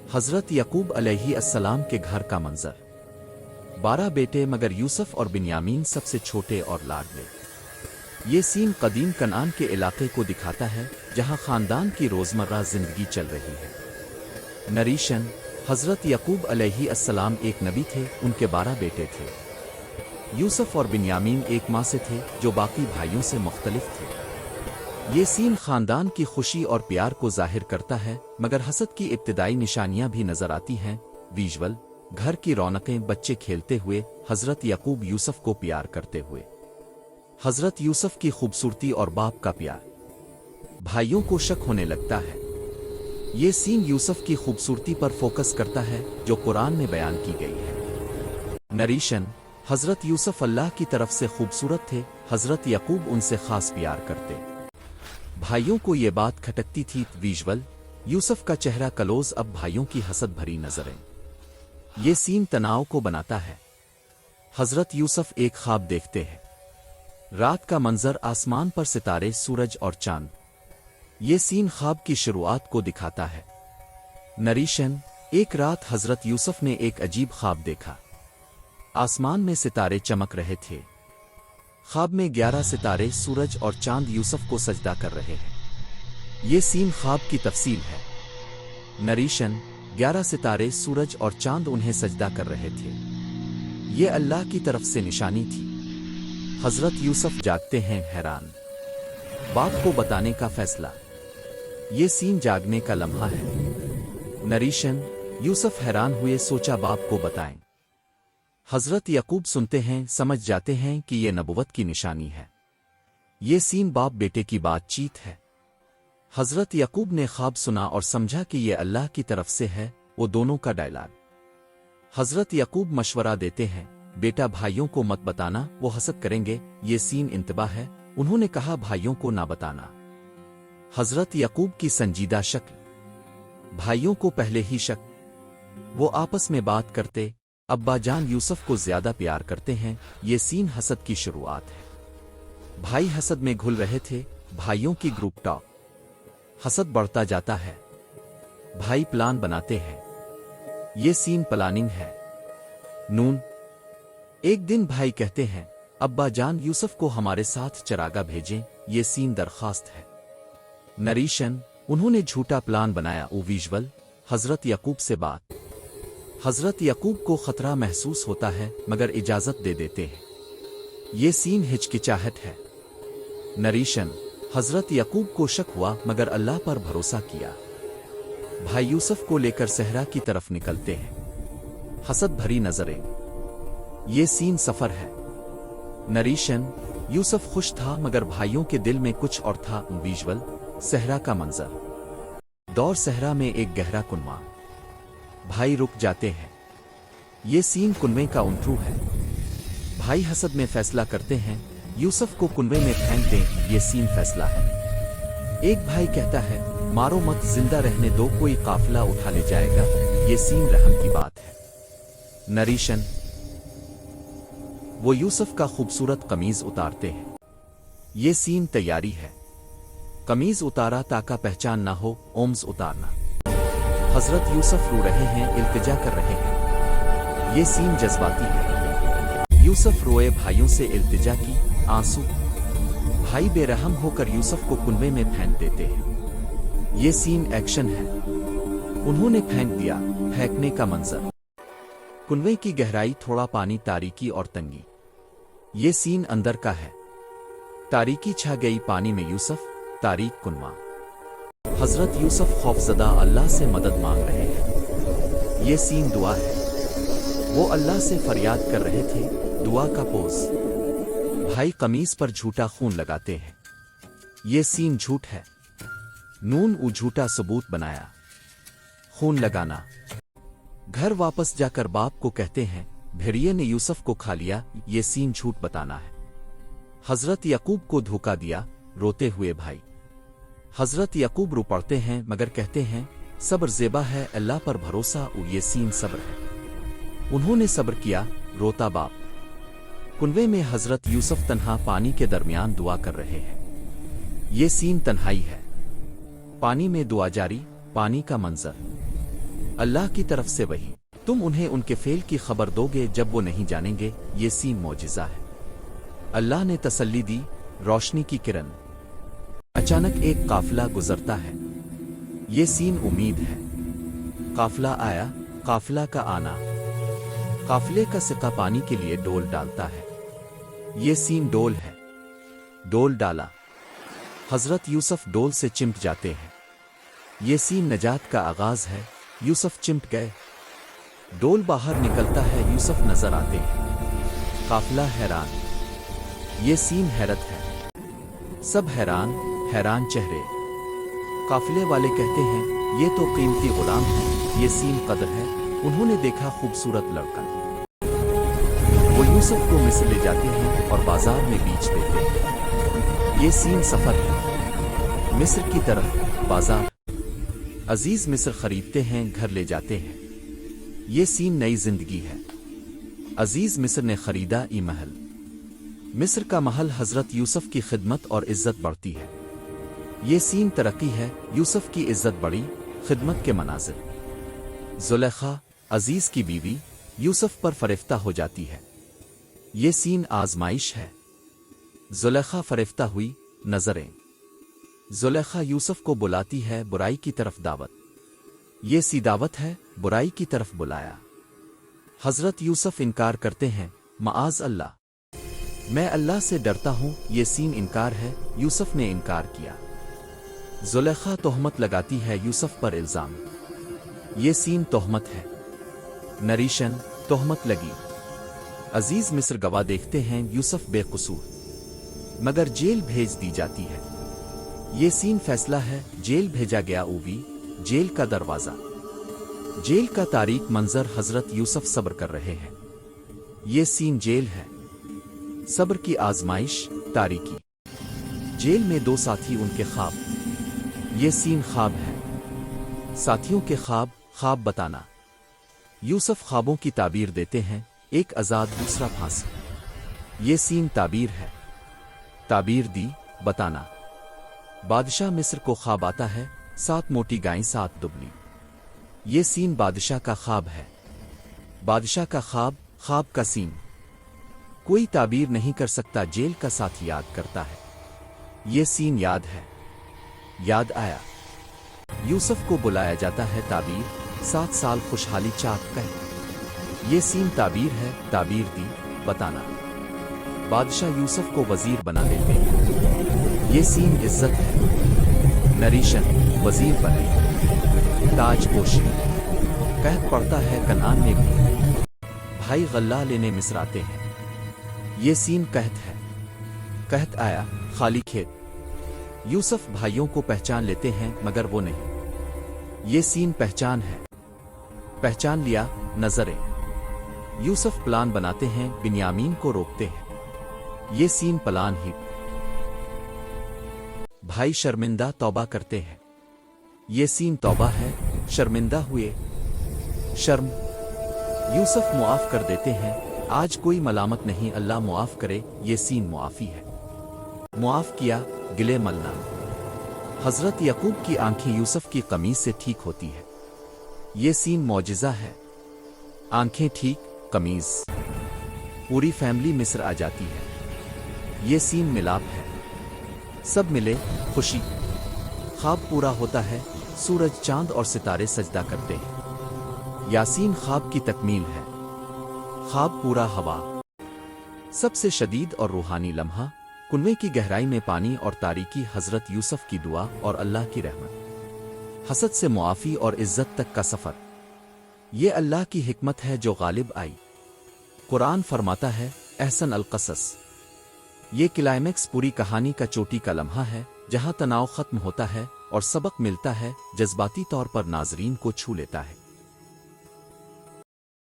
हज़रत यकूब अलैहिस्सलाम के घर का मंजर। 12 बेटे मगर यूसुफ और बिन्यामीन सबसे छोटे और लाडले। ये सीन कदीम कनान के इलाके को दिखाता है जहां खानदान की रोज़मर्रा ज़िंदगी चल रही है। नरीशन, हज़रत यकूब अलैहिस्सलाम एक नबी थे, उनके 12 बेटे थे। यूसुफ और बिन्यामीन एक माँ से थे जो बाकी भाइयों से मुख्तलिफ थे। ये सीन खानदान की खुशी और प्यार को जाहिर करता है मगर हसद की इब्तिदाई निशानियां भी नजर आती हैं। विजुअल, घर की रौनकें, बच्चे खेलते हुए, हज़रत यकूब यूसुफ को प्यार करते हुए, हज़रत यूसुफ की खूबसूरती और बाप का प्यार। भाइयों को शक होने लगता है। ये सीन यूसुफ की खूबसूरती पर फोकस करता है जो कुरान में बयान की गई है। नरीशन, हज़रत यूसुफ अल्लाह की तरफ से खूबसूरत थे, हज़रत यकूब उनसे खास प्यार करते। भाइयों को ये बात खटकती थी। विजुअल, यूसुफ का चेहरा क्लोज अब भाइयों की हसद भरी नजरें। ये सीन तनाव को बनाता है। हज़रत यूसुफ एक ख्वाब देखते हैं। रात का मंजर, आसमान पर सितारे, सूरज और चांद। ये सीन ख्वाब की शुरुआत को दिखाता है। नरीशन, एक रात हज़रत यूसुफ ने एक अजीब ख्वाब देखा। आसमान में सितारे चमक रहे थे। ख्वाब में 11 सितारे, सूरज और चांद यूसुफ को सजदा कर रहे हैं। ये सीन ख्वाब की तफसील है। नरीशन, 11 सितारे, सूरज और चांद उन्हें सजदा कर रहे थे। ये अल्लाह की तरफ से निशानी थी। हज़रत यूसुफ जागते हैं, हैरान। बाप को बताने का फैसला। ये सीन जागने का लम्हा है। नरीशन, यूसुफ हैरान हुए, सोचा बाप को बताएं। हज़रत यकूब सुनते हैं, समझ जाते हैं कि ये नबुवत की निशानी है। ये सीन बाप बेटे की बातचीत है। हज़रत यकूब ने ख्वाब सुना और समझा कि ये अल्लाह की तरफ से है, वो दोनों का डायलॉग। हज़रत यकूब मशवरा देते हैं, बेटा भाइयों को मत बताना, वो हसद करेंगे। ये सीन इंतबाह है। उन्होंने कहा भाइयों को ना बताना। हज़रत यकूब की संजीदा शक्ल। भाइयों को पहले ही शक। वो आपस में बात करते। अब्बा जान यूसुफ को ज्यादा प्यार करते हैं। ये सीन हसद की शुरुआत है। भाई हसद में घुल रहे थे। भाइयों की ग्रुप टॉक। हसद बढ़ता जाता है। भाई प्लान बनाते हैं। ये सीन प्लानिंग है। नून, एक दिन भाई कहते हैं, अब्बा जान यूसुफ को हमारे साथ चरागा भेजें। ये सीन दरखास्त है। नरीशन, उन्होंने झूठा प्लान बनाया। विजुअल, हज़रत यकूब से बात। हज़रत यकूब को खतरा महसूस होता है मगर इजाजत दे देते हैं। ये सीन हिचकिचाहट है। नरीशन, हज़रत यकूब को शक हुआ मगर अल्लाह पर भरोसा किया। भाई यूसुफ को लेकर सहरा की तरफ निकलते हैं। हसद भरी नजरें। ये सीन सफर है। नरीशन, यूसुफ खुश था मगर भाइयों के दिल में कुछ और था। विजुअल, सहरा का मंजर। दौर सहरा में एक गहरा कुनवा। भाई रुक जाते हैं। ये सीन कुनवे का उंटरू है। भाई हसद में फैसला करते हैं, यूसुफ को कुनवे में फेंक दें। ये सीन फैसला है। एक भाई कहता है, मारो मत, जिंदा रहने दो, कोई काफिला उठा ले जाएगा। ये सीन रहम की बात है। नरीशन, वो यूसुफ का खूबसूरत कमीज उतारते हैं। ये सीन तैयारी है। कमीज उतारा ताका पहचान ना हो। ओम्स उतारना। हज़रत यूसुफ रो रहे हैं, इल्तिजा कर रहे हैं। ये सीन जज्बाती है। यूसुफ रोए, भाइयों से इल्तिजा की, आंसू। भाई बेरहम होकर यूसुफ को कुनवे में फेंक देते हैं। ये सीन एक्शन है। उन्होंने फेंक दिया। फेंकने का मंजर। कुनवे की गहराई, थोड़ा पानी, तारीकी और तंगी। ये सीन अंदर का है। तारीकी छा गई पानी में, यूसुफ, तारीक कुनवा। हज़रत यूसुफ खौफजदा अल्लाह से मदद मांग रहे हैं। ये सीन दुआ है। वो अल्लाह से फरियाद कर रहे थे। दुआ का पोज। भाई कमीज पर झूठा खून लगाते हैं। ये सीन झूठ है। नून, वो झूठा सबूत बनाया। खून लगाना। घर वापस जाकर बाप को कहते हैं, भेड़िए ने यूसुफ को खा लिया। ये सीन झूठ बताना है। हज़रत यकूब को धोखा दिया। रोते हुए भाई। हज़रत यकूब रो पड़ते हैं मगर कहते हैं, सब्र ज़ेबा है, अल्लाह पर भरोसा। ये सीन सब्र है। उन्होंने सब्र किया। रोता बाप। कुनवे में हज़रत यूसुफ तन्हा पानी के दरमियान दुआ कर रहे हैं। ये सीन तन्हाई है। पानी में दुआ जारी। पानी का मंजर। अल्लाह की तरफ से वही। तुम उन्हें उनके फेल की खबर दोगे जब वो नहीं जानेंगे। ये सीन मौजिज़ा है। अल्लाह ने तसल्ली दी, रोशनी की किरण। अचानक एक काफिला गुजरता है। ये सीन उम्मीद है। काफिला आया, काफिला का आना। काफिले का सिक्का पानी के लिए डोल डालता है। ये सीन डोल है। डोल डाला। हजरत यूसुफ डोल से चिमट जाते हैं। ये सीन नजात का आगाज है। यूसुफ चिमट गए। डोल बाहर निकलता है, यूसुफ नजर आते हैं। काफिला हैरान। ये सीन हैरत है। सब हैरान, हैरान चेहरे। काफिले वाले कहते हैं ये तो कीमती गुलाम है। ये सीन कदर है। उन्होंने देखा खूबसूरत लड़का। वो यूसुफ को मिस्र ले जाते हैं और बाजार में बेच देते हैं। ये सीन सफर है। मिस्र की तरफ बाजार। अजीज मिस्र खरीदते हैं, घर ले जाते हैं। ये सीन नई जिंदगी है। अजीज मिस्र ने खरीदा ई महल। मिस्र का महल, हजरत यूसुफ की खिदमत और इज्जत बढ़ती है। ये सीन तरक्की है। यूसुफ की इज्जत बढ़ी, खिदमत के मनाजिर। जुलेखा, अजीज की बीवी, यूसुफ पर फरिफ्ता हो जाती है। ये सीन आजमाइश है। जुलेखा फरिफ्ता हुई, नजरें। जुलेखा यूसुफ को बुलाती है, बुराई की तरफ दावत। ये सी दावत है, बुराई की तरफ बुलाया। हजरत यूसुफ इनकार करते हैं, माआज अल्लाह, मैं अल्लाह से डरता हूं। ये सीन इनकार है। यूसुफ ने इनकार किया। जुलेखा तोहमत लगाती है यूसुफ पर इल्जाम। ये सीन तोहमत है। नरीशन, तोहमत लगी। अजीज मिस्र गवाह देखते हैं यूसुफ बेकसूर, मगर जेल भेज दी जाती है। ये सीन फैसला है। जेल भेजा गया। ऊवी, जेल का दरवाजा। जेल का तारीक मंजर। हजरत यूसुफ सब्र कर रहे हैं। ये सीन जेल है। सब्र की आजमाइश, तारीकी। जेल में दो साथी, उनके ख्वाब। ये सीन ख्वाब है। साथियों के ख्वाब, ख्वाब बताना। यूसुफ ख्वाबों की ताबीर देते हैं, एक आजाद, दूसरा फांसी। ये सीन ताबीर है। ताबीर दी, बताना। बादशाह मिस्र को ख्वाब आता है, 7 मोटी गायें, 7 दुबली। ये सीन बादशाह का ख्वाब है। बादशाह का ख्वाब, ख्वाब का सीन। कोई ताबीर नहीं कर सकता। जेल का साथी याद करता है। ये सीन याद है। याद आया। यूसुफ को बुलाया जाता है। ताबीर, 7 साल खुशहाली चाक कहे। ये सीन ताबीर है। ताबीर दी, बताना। बादशाह यूसुफ को वजीर बना देते हैं। ये सीन इज्जत है। नरीशन, वजीर बने। ताजपोशी। कहत पड़ता है कनान में भी। भाई गल्ला लेने मिस्र आते हैं। ये सीन कहत है। कहत आया, खाली खेत। यूसुफ भाइयों को पहचान लेते हैं, मगर वो नहीं। ये सीन पहचान है। पहचान लिया, नजरें। यूसुफ प्लान बनाते हैं, बिन्यामीन को रोकते हैं। ये सीन प्लान ही। भाई शर्मिंदा, तौबा करते हैं। ये सीन तौबा है। शर्मिंदा हुए। शर्म। यूसुफ मुआफ कर देते हैं। आज कोई मलामत नहीं, अल्लाह मुआफ करे। ये सीन मुआफी है। मुआफ किया, गिले मलना। हजरत यकूब की आंखें यूसुफ की कमीज से ठीक होती है। ये सीन मौजिज़ा है। आंखें ठीक, कमीज। पूरी फैमिली मिस्र आ जाती है। ये सीन मिलाप है। सब मिले, खुशी। ख्वाब पूरा होता है। सूरज, चांद और सितारे सजदा करते हैं। यासीन ख्वाब की तकमील है। ख्वाब पूरा हवा। सबसे शदीद और रूहानी लम्हा, कुनवे की गहराई में पानी और तारीकी। हजरत यूसुफ की दुआ और अल्लाह की रहमत। हसद से मुआफी और इज्जत तक का सफर। ये अल्लाह की हिकमत है जो गालिब आई। कुरान फरमाता है, एहसन अल क़सस। ये क्लाइमेक्स पूरी कहानी का चोटी का लम्हा है, जहां तनाव खत्म होता है और सबक मिलता है, जज्बाती तौर पर नाजरीन को छू लेता है।